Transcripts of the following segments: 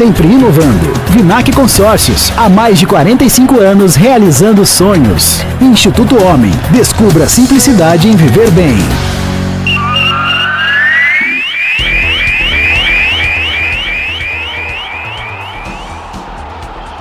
Sempre inovando. Vinac Consórcios, há mais de 45 anos realizando sonhos. Instituto Homem, descubra a simplicidade em viver bem.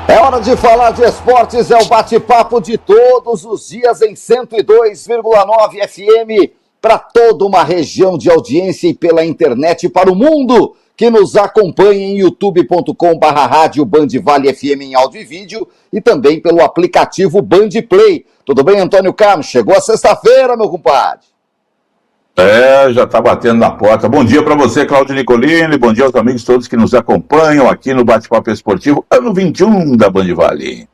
É hora de falar de esportes, é o bate-papo de todos os dias em 102,9 FM para toda uma região de audiência e pela internet para o mundo que nos acompanha em youtube.com/rádio Band Vale FM em áudio e vídeo e também pelo aplicativo Band Play. Tudo bem, Antônio Carlos? Chegou a sexta-feira, meu compadre. Já está batendo na porta. Bom dia para você, Cláudio Nicolini. Bom dia aos amigos todos que nos acompanham aqui no Bate-Papo Esportivo, ano 21 da Band Vale.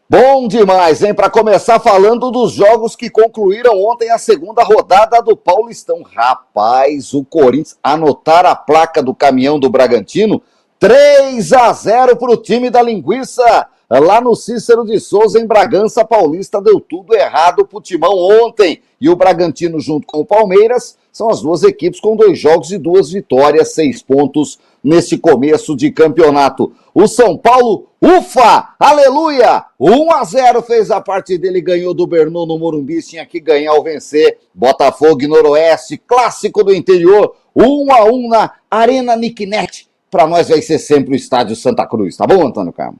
Bom demais, hein? Para começar falando dos jogos que concluíram ontem a segunda rodada do Paulistão. Rapaz, o Corinthians anotar a placa do caminhão do Bragantino, 3-0 para o time da Linguiça. Lá no Cícero de Souza, em Bragança Paulista, deu tudo errado pro Timão ontem. E o Bragantino, junto com o Palmeiras, são as duas equipes com 2 jogos e 2 vitórias, 6 pontos nesse começo de campeonato. O São Paulo, ufa, aleluia, 1-0 fez a parte dele, ganhou do Bernou no Morumbi, tinha que ganhar ou vencer. Botafogo e Noroeste, clássico do interior, 1-1 na Arena Nicknet. Para nós vai ser sempre o Estádio Santa Cruz, tá bom, Antônio Carmo?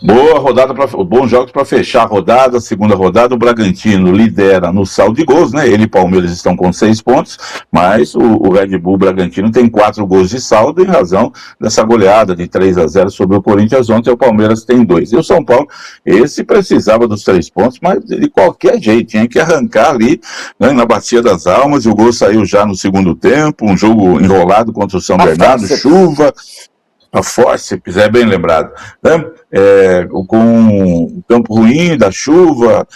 Boa rodada, bons jogos para fechar a rodada, segunda rodada. O Bragantino lidera no saldo de gols, né? Ele e Palmeiras estão com 6 pontos, mas o Red Bull Bragantino tem 4 gols de saldo em razão dessa goleada de 3-0 sobre o Corinthians ontem. O Palmeiras tem 2. E o São Paulo, esse precisava dos 3 pontos, mas de qualquer jeito, tinha que arrancar ali, né, na Bacia das Almas, e o gol saiu já no segundo tempo, um jogo enrolado contra o São Bernardo, chuva. A Fórceps, é bem lembrado, né? Com o campo ruim da chuva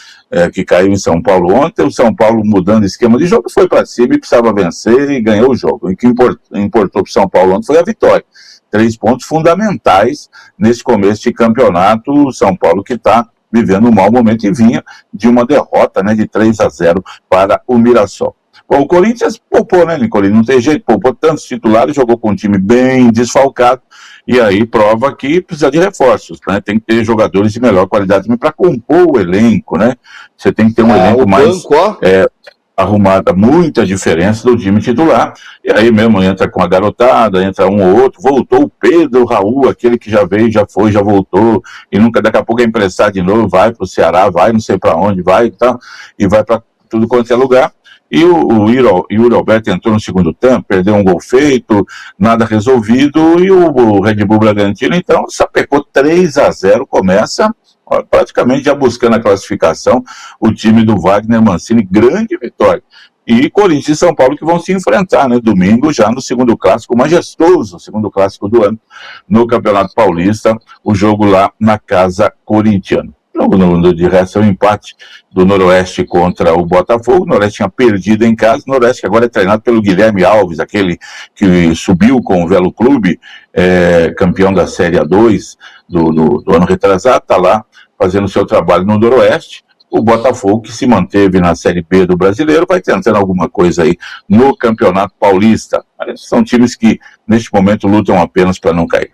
que caiu em São Paulo ontem, o São Paulo mudando o esquema de jogo, foi para cima e precisava vencer e ganhou o jogo. E o que importou para o São Paulo ontem foi a vitória. 3 pontos fundamentais nesse começo de campeonato. O São Paulo que está vivendo um mau momento e vinha de uma derrota, né, de 3-0 para o Mirassol. Bom, o Corinthians poupou, né, Nicolini? Não tem jeito, poupou tantos titulares, jogou com um time bem desfalcado, e aí prova que precisa de reforços, né? Tem que ter jogadores de melhor qualidade para compor o elenco, né? Você tem que ter um elenco mais arrumado, muita diferença do time titular, e aí mesmo entra com a garotada, entra um ou outro, voltou o Pedro Raul, aquele que já veio, já foi, já voltou, e nunca, daqui a pouco é emprestado de novo, vai para o Ceará, vai não sei para onde, vai e tal, e vai para tudo quanto é lugar. E o Yuri Alberto entrou no segundo tempo, perdeu um gol feito, nada resolvido, e o Red Bull Bragantino, então, sapecou 3-0, começa praticamente já buscando a classificação, o time do Wagner Mancini, grande vitória. E Corinthians e São Paulo que vão se enfrentar, né, domingo, já no segundo clássico majestoso, segundo clássico do ano, no Campeonato Paulista, o jogo lá na Casa Corintiana. De resto é um empate do Noroeste contra o Botafogo. O Noroeste tinha perdido em casa. O Noroeste que agora é treinado pelo Guilherme Alves, aquele que subiu com o Velo Clube, campeão da Série A2 do ano retrasado, está lá fazendo seu trabalho no Noroeste. O Botafogo, que se manteve na Série B do Brasileiro, vai tentando alguma coisa aí no Campeonato Paulista. São times que neste momento lutam apenas para não cair.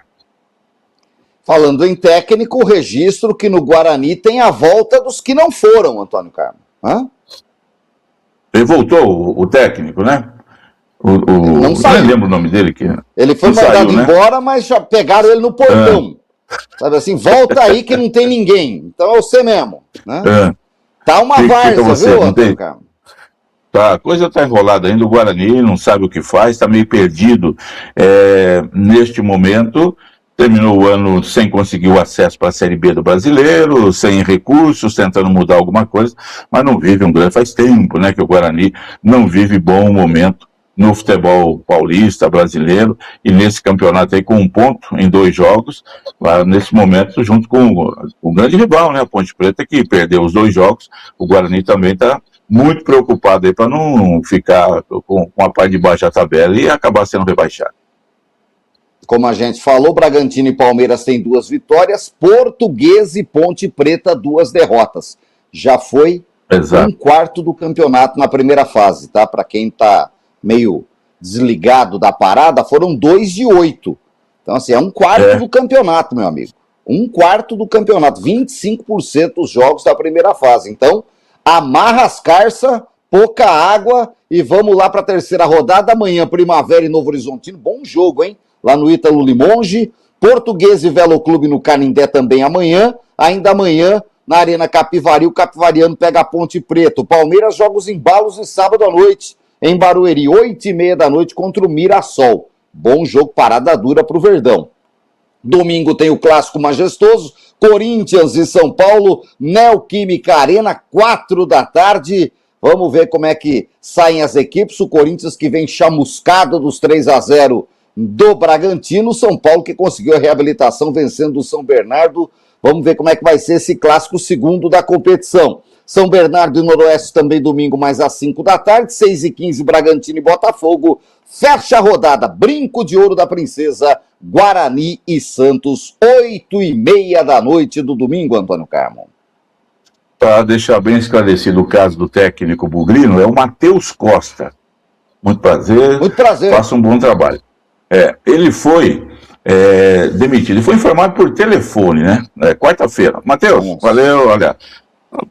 Falando em técnico, o registro que no Guarani tem a volta dos que não foram, Antônio Carmo. Ele voltou, o técnico, né? Não saiu. Nem lembro o nome dele. Ele foi mandado embora, mas já pegaram ele no portão. Sabe assim, volta aí que não tem ninguém. Então é você mesmo. Né? Tá uma várzea, viu, Antônio Carmo? Tá, a coisa está enrolada ainda. O Guarani não sabe o que faz, está meio perdido neste momento. Terminou o ano sem conseguir o acesso para a Série B do Brasileiro, sem recursos, tentando mudar alguma coisa, mas não vive um grande... Faz tempo, né, que o Guarani não vive bom momento no futebol paulista, brasileiro, e nesse campeonato aí com 1 ponto em 2 jogos, lá nesse momento, junto com o grande rival, né, a Ponte Preta, que perdeu os 2 jogos. O Guarani também está muito preocupado aí para não ficar com a parte de baixo da tabela e acabar sendo rebaixado. Como a gente falou, Bragantino e Palmeiras têm 2 vitórias, Portuguesa e Ponte Preta 2 derrotas. Já foi 1/4 do campeonato na primeira fase, tá? Para quem tá meio desligado da parada, foram 2 de 8. Então, assim, é um quarto do campeonato, meu amigo. Um quarto do campeonato. 25% dos jogos da primeira fase. Então, amarra as carças, pouca água e vamos lá para a terceira rodada. Amanhã, Primavera e Novo Horizontino. Bom jogo, hein? Lá no Ítalo Limonge. Português e Velo Clube no Canindé também amanhã. Ainda amanhã, na Arena Capivari, o Capivariano pega a Ponte Preta. O Palmeiras joga os embalos de sábado à noite em Barueri, 8h30 da noite contra o Mirassol. Bom jogo, parada dura para o Verdão. Domingo tem o Clássico Majestoso, Corinthians e São Paulo, Neoquímica Arena, 4 da tarde. Vamos ver como é que saem as equipes. O Corinthians que vem chamuscado dos 3-0 do Bragantino. O São Paulo que conseguiu a reabilitação vencendo o São Bernardo. Vamos ver como é que vai ser esse clássico segundo da competição. São Bernardo e Noroeste também domingo, mais às 5 da tarde. 6h15, Bragantino e Botafogo. Fecha a rodada, Brinco de Ouro da Princesa, Guarani e Santos, 8h30 da noite do domingo, Antônio Carmo. Para deixar bem esclarecido o caso do técnico bugrino, é o Matheus Costa. Muito prazer. Muito prazer. Faça um bom trabalho. Ele foi demitido. Ele foi informado por telefone, né? Quarta-feira. Matheus, valeu, olha,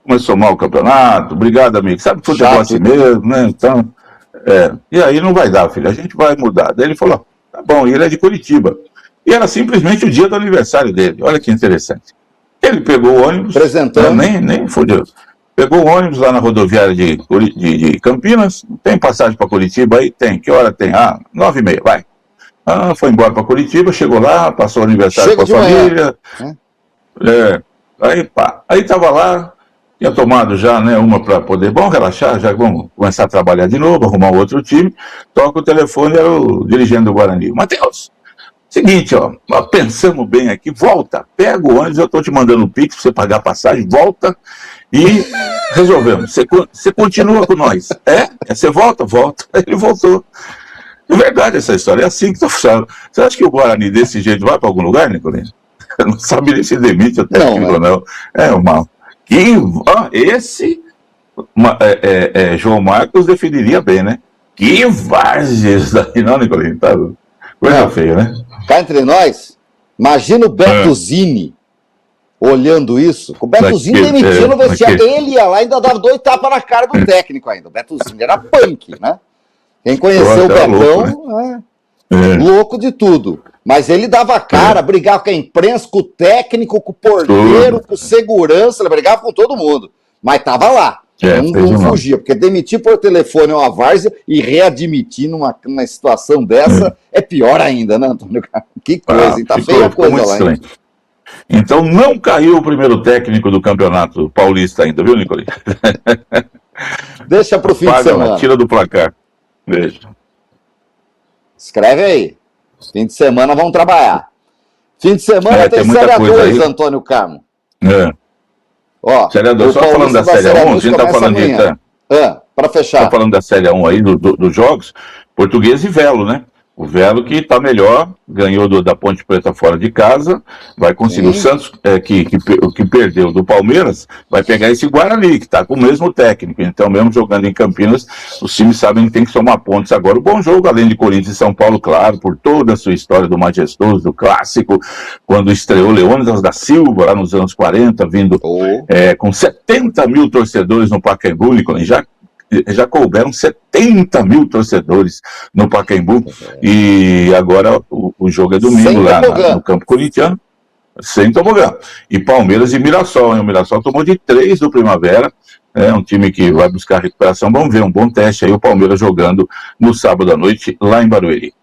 começou mal o campeonato, obrigado, amigo. Sabe que futebol assim mesmo, né? Então, e aí não vai dar, filho, a gente vai mudar. Daí ele falou, tá bom, e ele é de Curitiba. E era simplesmente o dia do aniversário dele. Olha que interessante. Ele pegou o ônibus, nem fodeu. Pegou o ônibus lá na rodoviária de Campinas. Tem passagem para Curitiba aí? Tem. Que hora tem? 9h30, vai. Foi embora para Curitiba, chegou lá, passou o aniversário com a família. Aí tava lá, tinha tomado já, né, uma para poder, relaxar, já vamos começar a trabalhar de novo, arrumar um outro time. Toca o telefone, era o dirigente do Guarani. Matheus, seguinte, pensamos bem aqui, volta, pega o ônibus, eu estou te mandando um pix para você pagar a passagem, volta e resolvemos. Você continua com nós. Você volta? Volta. Aí ele voltou. É verdade essa história, é assim que estou falando. Você acha que o Guarani desse jeito vai para algum lugar, Nicolino? Não sabe nem se demite o técnico, não. João Marcos definiria bem, né? Que Vargas daí, não, Nicolino? Tá coisa feia, né? Cá entre nós, imagina o Bertuzini olhando isso. O Bertuzini demitiu no vestiário. Ele ia lá e ainda dava 2 tapas na cara do técnico ainda. O Bertuzini era punk, né? Quem conheceu o Betão, louco de tudo. Mas ele dava cara, brigava com a imprensa, com o técnico, com o porteiro, com segurança, ele brigava com todo mundo. Mas tava lá, não fugia, porque demitir por telefone uma várzea e readmitir numa situação dessa é pior ainda, né, Antônio? Que coisa, tá feia a coisa lá, hein? Então não caiu o primeiro técnico do Campeonato Paulista ainda, viu, Nicolino? Deixa pro fim de semana. Tira do placar. Beijo. Escreve aí. Fim de semana vamos trabalhar. Fim de semana tem Série A2, Antônio Carmo. Série A2, só falando da Série A1, a gente tá falando disso. Para fechar. Tá falando da Série A1 aí, dos jogos, Português e Velo, né? O Velo que tá melhor, ganhou da Ponte Preta fora de casa, vai conseguir. O Santos, que perdeu do Palmeiras, vai pegar esse Guarani, que tá com o mesmo técnico. Então, mesmo jogando em Campinas, os times sabem que tem que somar pontos agora. O bom jogo, além de Corinthians e São Paulo, claro, por toda a sua história do majestoso, do clássico, quando estreou Leônidas da Silva, lá nos anos 40, vindo com 70 mil torcedores no Pacaembu, já couberam 70 mil torcedores no Pacaembu, e agora o jogo é domingo lá no campo corintiano, sem tobogã. E Palmeiras e Mirassol, hein? O Mirassol tomou de 3 do Primavera, um time que vai buscar recuperação. Vamos ver, um bom teste aí, o Palmeiras jogando no sábado à noite lá em Barueri.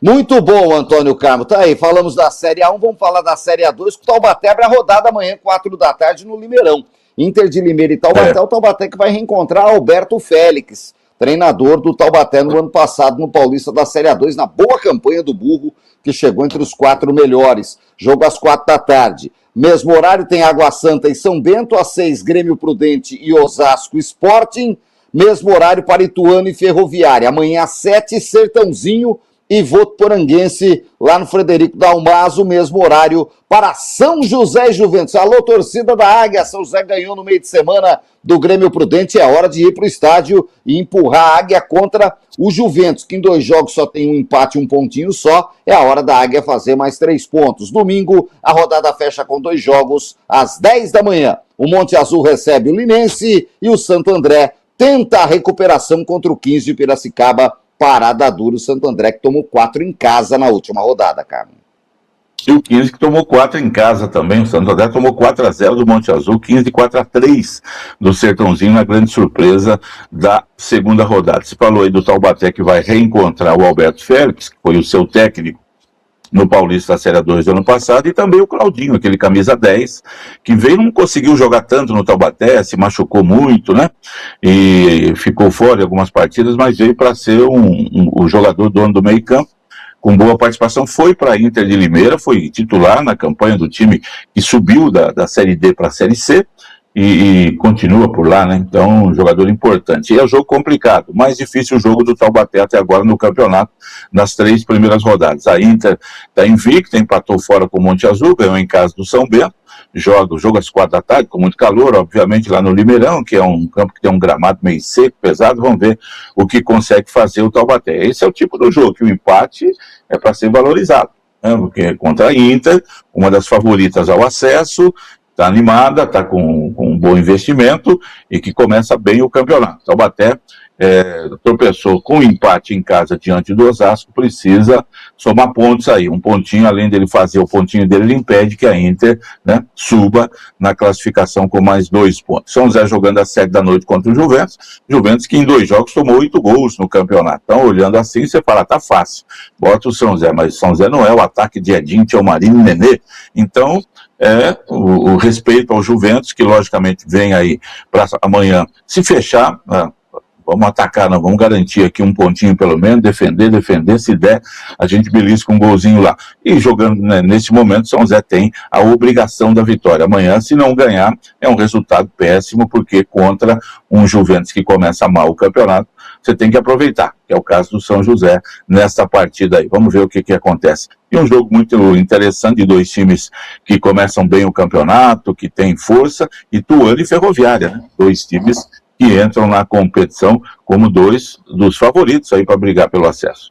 Muito bom, Antônio Carmo. Tá aí, falamos da Série A1, vamos falar da Série A2, que o Taubaté abre a rodada amanhã, 4 da tarde, no Limeirão. Inter de Limeira e Taubaté, o Taubaté que vai reencontrar Alberto Félix, treinador do Taubaté no ano passado no Paulista da Série A2, na boa campanha do Burro, que chegou entre os 4 melhores. Jogo às 4 da tarde. Mesmo horário tem Água Santa e São Bento, às 6, Grêmio Prudente e Osasco Sporting. Mesmo horário para Ituano e Ferroviária. Amanhã às 7, Sertãozinho e Votuporanguense, lá no Frederico Dalmaso, mesmo horário para São José e Juventus. Alô, torcida da Águia, São José ganhou no meio de semana do Grêmio Prudente, é hora de ir para o estádio e empurrar a Águia contra o Juventus, que em 2 jogos só tem um empate, um pontinho só, é a hora da Águia fazer mais 3 pontos. Domingo, a rodada fecha com 2 jogos às 10 da manhã. O Monte Azul recebe o Linense e o Santo André tenta a recuperação contra o 15 de Piracicaba. Parada dura o Santo André, que tomou 4 em casa na última rodada, Carlos. E o 15 que tomou 4 em casa também. O Santo André tomou 4-0 do Monte Azul, 15 4-3 do Sertãozinho, na grande surpresa da segunda rodada. Você falou aí do Taubaté, que vai reencontrar o Alberto Félix, que foi o seu técnico no Paulista Série A2 do ano passado, e também o Claudinho, aquele camisa 10, que veio, não conseguiu jogar tanto no Taubaté, se machucou muito, né? E ficou fora de algumas partidas, mas veio para ser o jogador dono do meio campo, com boa participação. Foi para a Inter de Limeira, foi titular na campanha do time que subiu da Série D para a Série C, e continua por lá, né? Então, um jogador importante. E é um jogo complicado, mais difícil o jogo do Taubaté até agora no campeonato, nas 3 primeiras rodadas. A Inter está invicta, empatou fora com o Monte Azul, ganhou em casa do São Bento, jogo às 4 da tarde, com muito calor, obviamente, lá no Limeirão, que é um campo que tem um gramado meio seco, pesado. Vamos ver o que consegue fazer o Taubaté. Esse é o tipo do jogo, que o empate é para ser valorizado, né? Porque contra a Inter, uma das favoritas ao acesso, está animada, está com um bom investimento e que começa bem o campeonato. Taubaté tropeçou com empate em casa diante do Osasco, precisa somar pontos aí. Um pontinho, além dele fazer o pontinho dele, ele impede que a Inter, né, suba na classificação com mais 2 pontos. São José jogando às 7 da noite contra o Juventus. Juventus que em 2 jogos tomou 8 gols no campeonato. Então, olhando assim, você fala, tá fácil. Bota o São José, mas o São José não é o ataque de Edinho, Tio Marinho e Nenê. Então, o respeito ao Juventus, que logicamente vem aí para amanhã se fechar, vamos atacar, não, vamos garantir aqui um pontinho pelo menos, defender, se der, a gente belisca um golzinho lá. E jogando, né, nesse momento, São José tem a obrigação da vitória. Amanhã, se não ganhar, é um resultado péssimo, porque contra um Juventus que começa mal o campeonato, você tem que aproveitar, que é o caso do São José nessa partida aí. Vamos ver o que acontece. E um jogo muito interessante de 2 times que começam bem o campeonato, que tem força, Ituano e Ferroviária, né? 2 times que entram na competição como 2 dos favoritos aí para brigar pelo acesso.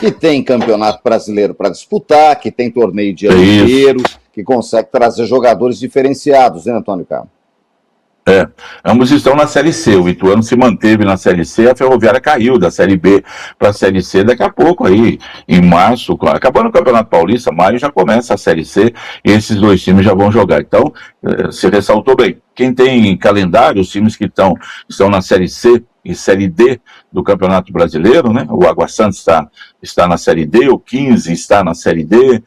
Que tem campeonato brasileiro para disputar, que tem torneio de ano inteiro, que consegue trazer jogadores diferenciados, né, Antônio Carlos? Ambos estão na Série C. O Ituano se manteve na Série C, a Ferroviária caiu da Série B para a Série C. Daqui a pouco, aí, em março, acabando o Campeonato Paulista, maio já começa a Série C e esses 2 times já vão jogar. Então, se ressaltou bem. Quem tem calendário, os times que estão na Série C e Série D do Campeonato Brasileiro, né? O Água Santa está na Série D, o 15 está na Série D,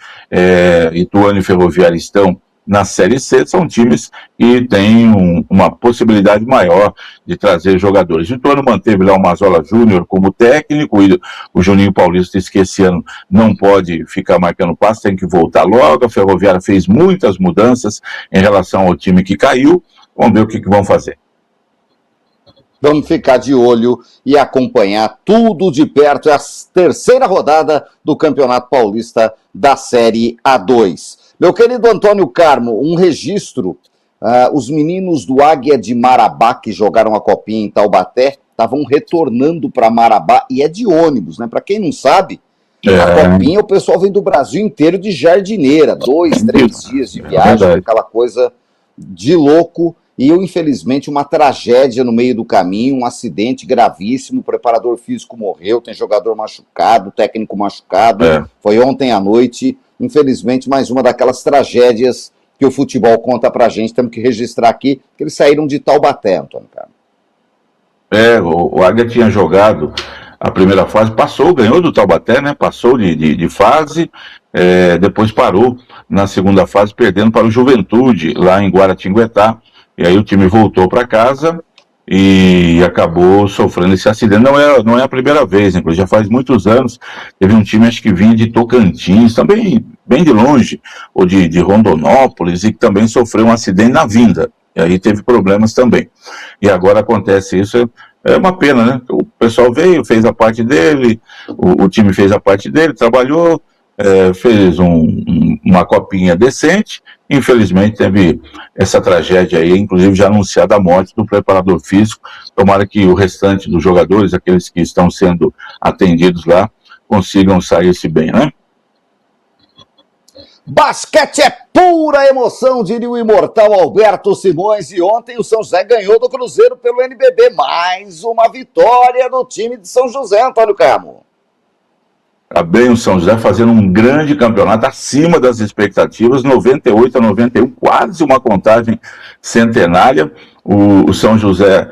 Ituano e Ferroviária estão na Série C, são times que têm uma possibilidade maior de trazer jogadores. O Ituano manteve lá o Mazola Júnior como técnico, e o Juninho Paulista disse que esse ano não pode ficar marcando passo, tem que voltar logo. A Ferroviária fez muitas mudanças em relação ao time que caiu. Vamos ver o que vão fazer. Vamos ficar de olho e acompanhar tudo de perto. É a 3ª rodada do Campeonato Paulista da Série A2. Meu querido Antônio Carmo, um registro. Os meninos do Águia de Marabá, que jogaram a copinha em Taubaté, estavam retornando para Marabá, e é de ônibus, né? Para quem não sabe, a copinha o pessoal vem do Brasil inteiro de jardineira, 2, 3 dias de viagem, aquela coisa de louco. E infelizmente, uma tragédia no meio do caminho, um acidente gravíssimo, o preparador físico morreu, tem jogador machucado, técnico machucado, foi ontem à noite. Infelizmente, mais uma daquelas tragédias que o futebol conta pra gente, temos que registrar aqui, que eles saíram de Taubaté, Antônio Carlos. O Águia tinha jogado a primeira fase, ganhou do Taubaté, né? Passou de fase, depois parou na segunda fase, perdendo para o Juventude, lá em Guaratinguetá, e aí o time voltou para casa e acabou sofrendo esse acidente. Não é a primeira vez, inclusive já faz muitos anos. Teve um time, acho que vinha de Tocantins, também bem de longe, ou de Rondonópolis, e que também sofreu um acidente na vinda, e aí teve problemas também. E agora acontece isso, É uma pena, né? O pessoal veio, fez a parte dele, o time fez a parte dele, trabalhou, fez uma copinha decente. Infelizmente teve essa tragédia aí, inclusive já anunciada a morte do preparador físico. Tomara que o restante dos jogadores, aqueles que estão sendo atendidos lá, consigam sair-se bem, né? Basquete é pura emoção, diria o imortal Alberto Simões, e ontem o São José ganhou do Cruzeiro pelo NBB. Mais uma vitória do time de São José, Antônio Carmo. Tá bem o São José fazendo um grande campeonato, acima das expectativas, 98-91, quase uma contagem centenária. O São José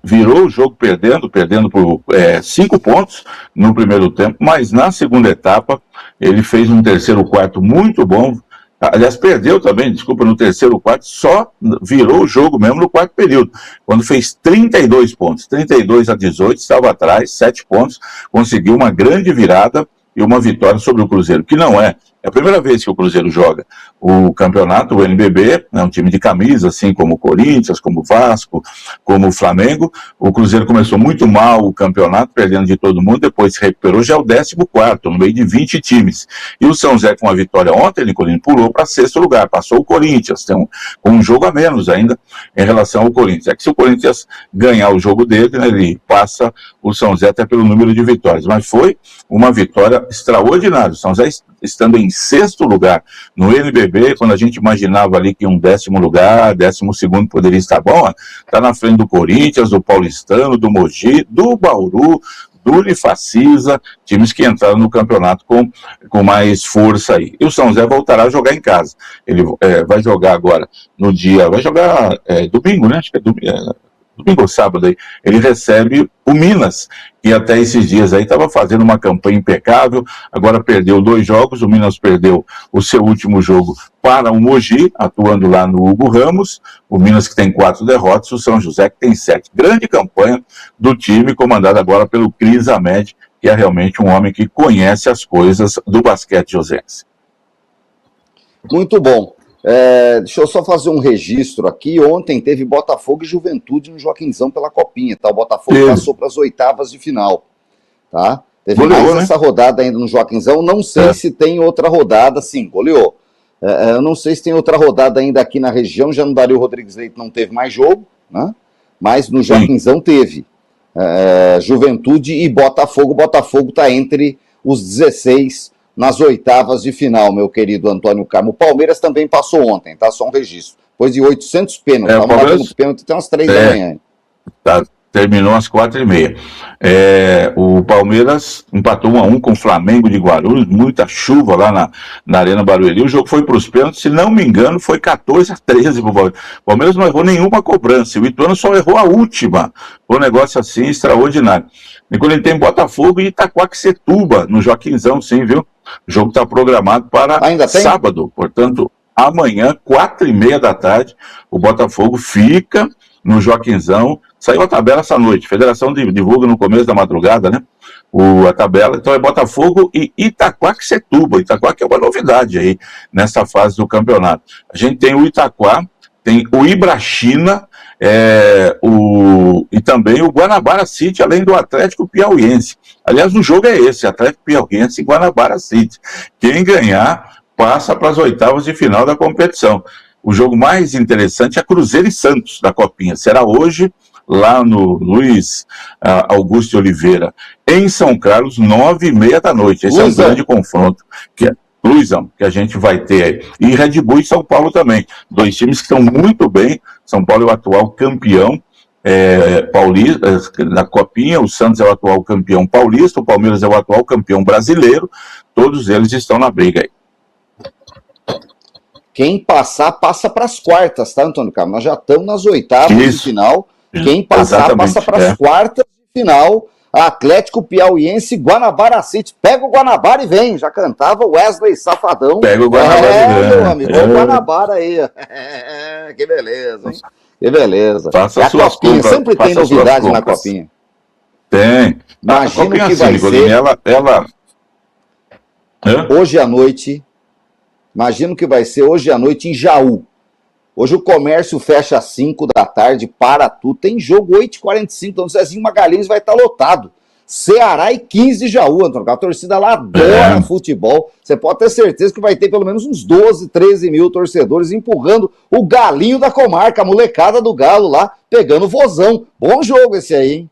virou o jogo perdendo por 5 pontos no primeiro tempo, mas na segunda etapa ele fez um terceiro quarto muito bom. Aliás, perdeu também, desculpa, no terceiro quarto, só virou o jogo mesmo no quarto período, quando fez 32 pontos, 32-18, estava atrás, 7 pontos, conseguiu uma grande virada e uma vitória sobre o Cruzeiro, que não é a primeira vez que o Cruzeiro joga o campeonato, o NBB, é um time de camisa, assim como o Corinthians, como o Vasco, como o Flamengo. O Cruzeiro começou muito mal o campeonato, perdendo de todo mundo, depois se recuperou, já é o 14º, no meio de 20 times. E o São José, com a vitória ontem, Nicolino, pulou para 6º lugar, passou o Corinthians, tem um jogo a menos ainda em relação ao Corinthians. É que se o Corinthians ganhar o jogo dele, né, ele passa o São José até pelo número de vitórias, mas foi uma vitória extraordinária. O São José estando em 6º lugar no NBB, quando a gente imaginava ali que um 10º lugar, 12º poderia estar bom, está na frente do Corinthians, do Paulistano, do Mogi, do Bauru, do Unifacisa, times que entraram no campeonato com mais força aí. E o São José voltará a jogar em casa. Ele vai jogar agora no dia, vai jogar domingo, né? Acho que é domingo ou sábado aí, ele recebe o Minas, que até esses dias aí estava fazendo uma campanha impecável, agora perdeu 2 jogos, o Minas perdeu o seu último jogo para o Mogi, atuando lá no Hugo Ramos, o Minas que tem 4 derrotas, o São José que tem 7. Grande campanha do time, comandado agora pelo Cris Amed, que é realmente um homem que conhece as coisas do basquete josense. Muito bom. Deixa eu só fazer um registro aqui. Ontem teve Botafogo e Juventude no Joaquinzão pela Copinha, tá? O Botafogo passou para as oitavas de final, tá? Teve mais essa rodada ainda no Joaquinzão. Não sei se tem outra rodada. Sim, goleou. Eu não sei se tem outra rodada ainda aqui na região. Já no Dario Rodrigues Leite não teve mais jogo, né? Mas no Joaquinzão teve. Juventude e Botafogo. Botafogo está entre os 16 nas oitavas de final, meu querido Antônio Carmo. O Palmeiras também passou ontem, tá? Só um registro. Depois de 800 pênaltis. Estava batendo os pênaltis até umas 3 da manhã. Tá, terminou às 4h30. O Palmeiras empatou 1-1 com o Flamengo de Guarulhos, muita chuva lá na Arena Barueri. O jogo foi para os pênaltis, se não me engano, foi 14-13 pro Palmeiras. O Palmeiras não errou nenhuma cobrança, o Ituano só errou a última. Foi um negócio assim extraordinário. Nicolino, tem Botafogo e Itaquaquecetuba no Joaquinzão, sim, viu? O jogo está programado para sábado, portanto, amanhã, 4h30 da tarde, o Botafogo fica no Joaquinzão. Saiu a tabela essa noite, a Federação divulga no começo da madrugada, né? A tabela, então é Botafogo e Itaquaquecetuba. Itaquá que é uma novidade aí nessa fase do campeonato. A gente tem o Itaquá, tem o Ibrachina, e também o Guanabara City, além do Atlético Piauiense. Aliás, o jogo é esse, Atlético Piauiense e Guanabara City. Quem ganhar passa para as oitavas de final da competição. O jogo mais interessante é Cruzeiro e Santos da Copinha. Será hoje, lá no Luiz Augusto Oliveira, em São Carlos, 9h30 da noite. Esse é um grande confronto, Luizão, que a gente vai ter aí. E Red Bull e São Paulo também. 2 times que estão muito bem. São Paulo é o atual campeão paulista da Copinha, o Santos é o atual campeão paulista, o Palmeiras é o atual campeão brasileiro. Todos eles estão na briga aí. Quem passar, passa para as quartas, tá, Antônio Carlos? Nós já estamos nas oitavas de final. Quem passar, passa para as quartas de final. Atlético Piauiense, Guanabara City. Pega o Guanabara e vem. Já cantava Wesley Safadão. Pega o Guanabara e vem. Meu amigo, o Guanabara aí. Que beleza, hein? Que beleza. Faça a Copinha, sempre tem novidade na Copinha. Tem. Imagino que vai ser... Hoje à noite... Imagino que vai ser hoje à noite em Jaú. Hoje o comércio fecha às 5 da tarde, para tudo. Tem jogo 8h45, então o Zezinho Magalhães vai estar lotado. Ceará e 15 de Jaú, Antônio. A torcida lá adora futebol. Você pode ter certeza que vai ter pelo menos uns 12, 13 mil torcedores empurrando o galinho da comarca, a molecada do Galo lá, pegando vozão. Bom jogo esse aí, hein?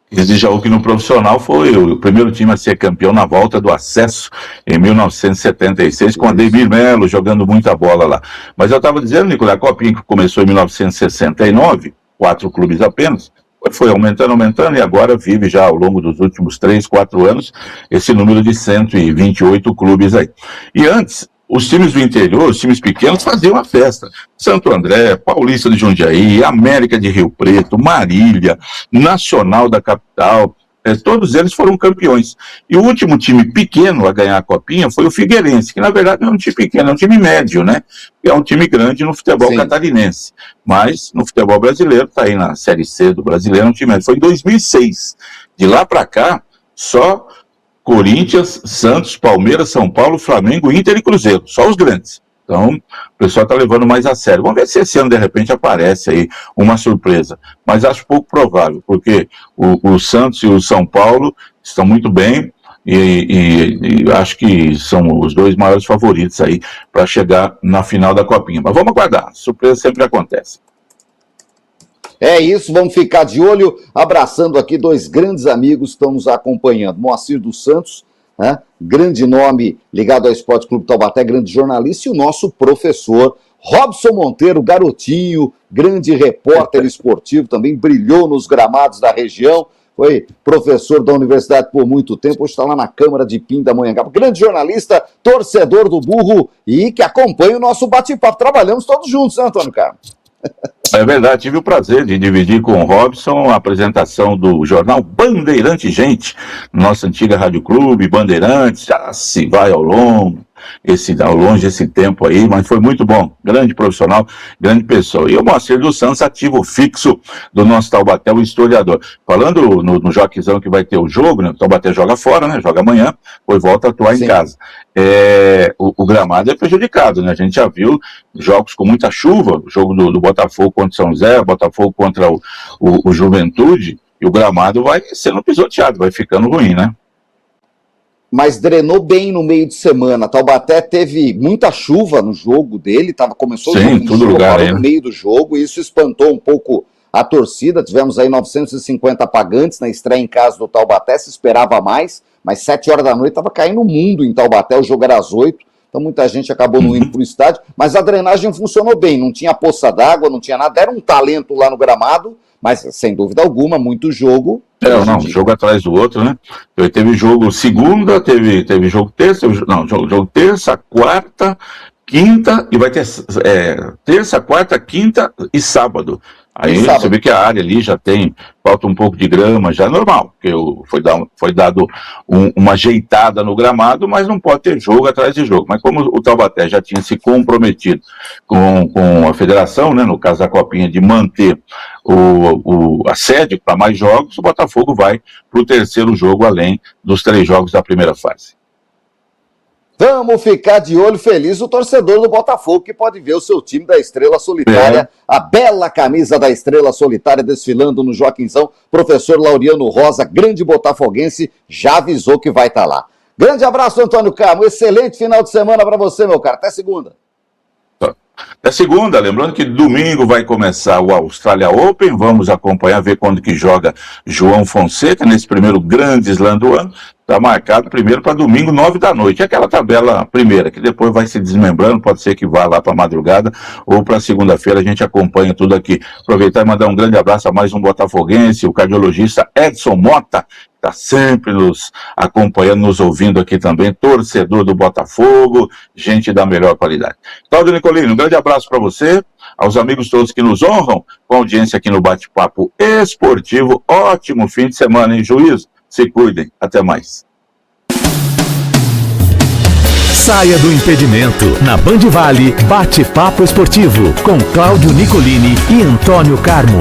15 de Jaú, que no profissional foi o primeiro time a ser campeão na volta do acesso em 1976, com Ademir Melo jogando muita bola lá. Mas eu estava dizendo, Nicolás, a Copinha que começou em 1969, 4 clubes apenas, foi aumentando, e agora vive já ao longo dos últimos 3, 4 anos esse número de 128 clubes aí. E antes, os times do interior, os times pequenos, faziam a festa. Santo André, Paulista de Jundiaí, América de Rio Preto, Marília, Nacional da capital, todos eles foram campeões. E o último time pequeno a ganhar a Copinha foi o Figueirense, que na verdade não é um time pequeno, é um time médio, né? É um time grande no futebol catarinense. Mas no futebol brasileiro, está aí na Série C do brasileiro, é um time médio. Foi em 2006. De lá para cá, só Corinthians, Santos, Palmeiras, São Paulo, Flamengo, Inter e Cruzeiro. Só os grandes. Então, o pessoal está levando mais a sério. Vamos ver se esse ano, de repente, aparece aí uma surpresa. Mas acho pouco provável, porque o Santos e o São Paulo estão muito bem e acho que são os 2 maiores favoritos aí para chegar na final da Copinha. Mas vamos aguardar. Surpresa sempre acontece. É isso, vamos ficar de olho, abraçando aqui 2 grandes amigos que estão nos acompanhando. Moacir dos Santos, né? Grande nome ligado ao Esporte Clube Taubaté, grande jornalista, e o nosso professor Robson Monteiro, garotinho, grande repórter esportivo, também brilhou nos gramados da região, foi professor da universidade por muito tempo, hoje está lá na Câmara de Pindamonhangaba, grande jornalista, torcedor do Burro e que acompanha o nosso bate-papo. Trabalhamos todos juntos, né, Antônio Carlos? É verdade, tive o prazer de dividir com o Robson a apresentação do jornal Bandeirante Gente, nossa antiga Rádio Clube, Bandeirantes, já se vai ao longe esse tempo aí, mas foi muito bom, grande profissional, grande pessoa. E o Moacir dos Santos, ativo fixo do nosso Taubaté, o historiador. Falando no Joquizão que vai ter o jogo, né? O Taubaté joga fora, né? Joga amanhã, depois volta a atuar em casa. O gramado é prejudicado, né? A gente já viu jogos com muita chuva, o jogo do Botafogo contra o São José, o Botafogo contra o Juventude, e o gramado vai sendo pisoteado, vai ficando ruim, né? Mas drenou bem no meio de semana. Taubaté teve muita chuva no jogo dele, começou o jogo em todo lugar, no meio do jogo, e isso espantou um pouco a torcida. Tivemos aí 950 pagantes na estreia em casa do Taubaté, se esperava mais, mas 7 horas da noite estava caindo o mundo em Taubaté, o jogo era às 8, então muita gente acabou não indo para o estádio, mas a drenagem funcionou bem, não tinha poça d'água, não tinha nada, era um talento lá no gramado, mas sem dúvida alguma, muito jogo. Jogo atrás do outro, né? Teve jogo segunda, teve jogo terça, jogo terça, quarta, quinta, e vai ter terça, quarta, quinta e sábado. Aí você vê que a área ali já falta um pouco de grama, já é normal, porque foi dado uma ajeitada no gramado, mas não pode ter jogo atrás de jogo. Mas como o Taubaté já tinha se comprometido com a federação, né, no caso da Copinha, de manter a sede para mais jogos, o Botafogo vai para o 3º jogo, além dos 3 jogos da primeira fase. Vamos ficar de olho feliz o torcedor do Botafogo, que pode ver o seu time da Estrela Solitária, a bela camisa da Estrela Solitária desfilando no Joaquinzão. Professor Laureano Rosa, grande botafoguense, já avisou que vai estar lá. Grande abraço, Antônio Carmo, excelente final de semana para você, meu cara, até segunda. Até segunda, lembrando que domingo vai começar o Australia Open, vamos acompanhar, ver quando que joga João Fonseca, nesse primeiro grande slam do ano. Está marcado primeiro para domingo, 9 da noite. É aquela tabela primeira, que depois vai se desmembrando, pode ser que vá lá para madrugada ou para segunda-feira, a gente acompanha tudo aqui. Aproveitar e mandar um grande abraço a mais um botafoguense, o cardiologista Edson Mota, está sempre nos acompanhando, nos ouvindo aqui também, torcedor do Botafogo, gente da melhor qualidade. Cláudio Nicolini, um grande abraço para você, aos amigos todos que nos honram com a audiência aqui no Bate-Papo Esportivo. Ótimo fim de semana, hein, Juízo? Se cuidem. Até mais. Saia do impedimento. Na Band Vale, Bate-Papo Esportivo, com Cláudio Nicolini e Antônio Carmo.